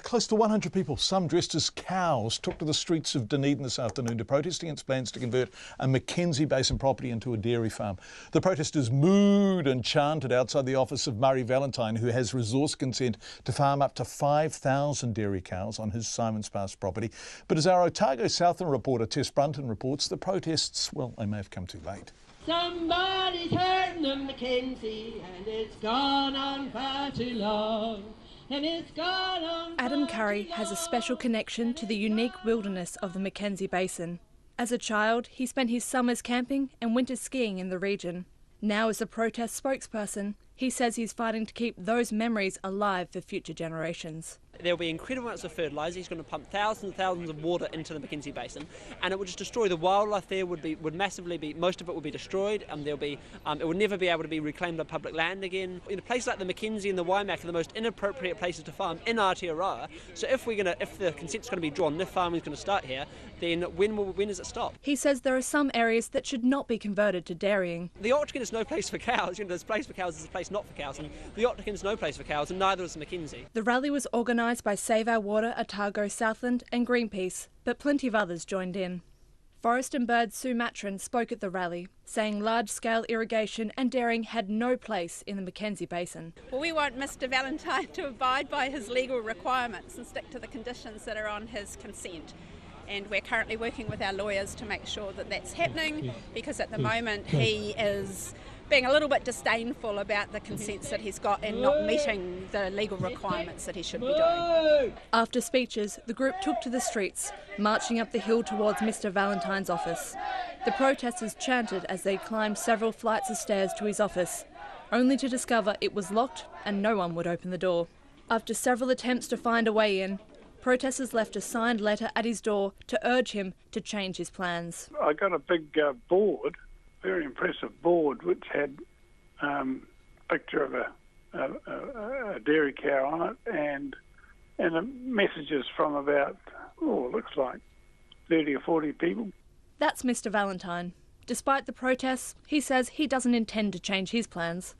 Close to 100 people, some dressed as cows, took to the streets of Dunedin this afternoon to protest against plans to convert a Mackenzie Basin property into a dairy farm. The protesters mooed and chanted outside the office of Murray Valentine, who has resource consent to farm up to 5,000 dairy cows on his Simons Pass property. But as our Otago Southern reporter Tess Brunton reports, the protests, well, they may have come too late. Somebody's hurting the Mackenzie, and it's gone on far too long. Adam Curry has a special connection to the unique wilderness of the Mackenzie Basin. As a child, he spent his summers camping and winters skiing in the region. Now as a protest spokesperson, he says he's fighting to keep those memories alive for future generations. There will be incredible amounts of fertiliser. He's going to pump thousands and thousands of water into the Mackenzie Basin, and it would just destroy the wildlife there. Would massively be, most of it would be destroyed. It would never be able to be reclaimed on public land again. In a place like the Mackenzie and the Waimak are the most inappropriate places to farm in Aotearoa. So if the consent's going to be drawn, and if farming's going to start here, then when does it stop? He says there are some areas that should not be converted to dairying. The Octagon is no place for cows. There's a place for cows, there's a place not for cows, and the Octagon is no place for cows, and neither is the Mackenzie. The rally was organised by Save Our Water, Otago Southland and Greenpeace, but plenty of others joined in. Forest and Bird Sue Matron spoke at the rally, saying large-scale irrigation and dairying had no place in the Mackenzie Basin. Well, we want Mr Valentine to abide by his legal requirements and stick to the conditions that are on his consent. And we're currently working with our lawyers to make sure that that's happening, because at the moment he is being a little bit disdainful about the consents that he's got and not meeting the legal requirements that he should be doing. After speeches, the group took to the streets, marching up the hill towards Mr Valentine's office. The protesters chanted as they climbed several flights of stairs to his office, only to discover it was locked and no one would open the door. After several attempts to find a way in, protesters left a signed letter at his door to urge him to change his plans. I got a big board, very impressive board, which had a picture of a dairy cow on it and messages from about, it looks like 30 or 40 people. That's Mr Valentine. Despite the protests, he says he doesn't intend to change his plans.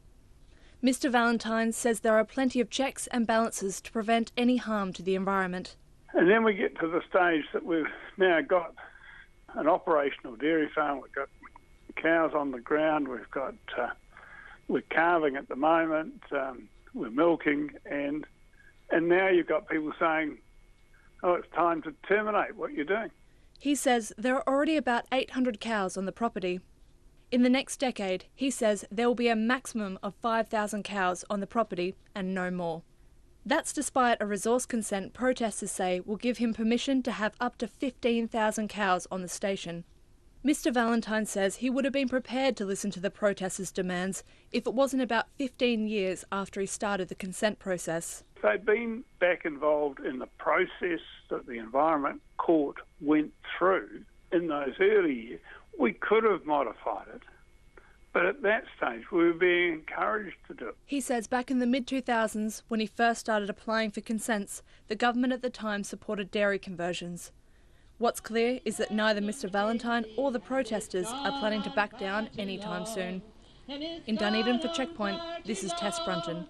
Mr Valentine says there are plenty of checks and balances to prevent any harm to the environment. And then we get to the stage that we've now got an operational dairy farm. We've got cows on the ground. We're calving at the moment. We're milking, and now you've got people saying, "Oh, it's time to terminate what you're doing." He says there are already about 800 cows on the property. In the next decade, he says there will be a maximum of 5,000 cows on the property and no more. That's despite a resource consent protesters say will give him permission to have up to 15,000 cows on the station. Mr Valentine says he would have been prepared to listen to the protesters' demands if it wasn't about 15 years after he started the consent process. If they'd been back involved in the process that the Environment Court went through in those early years, we could have modified it, but at that stage we were being encouraged to do it. He says back in the mid-2000s, when he first started applying for consents, the government at the time supported dairy conversions. What's clear is that neither Mr Valentine or the protesters are planning to back down anytime soon. In Dunedin for Checkpoint, this is Tess Brunton.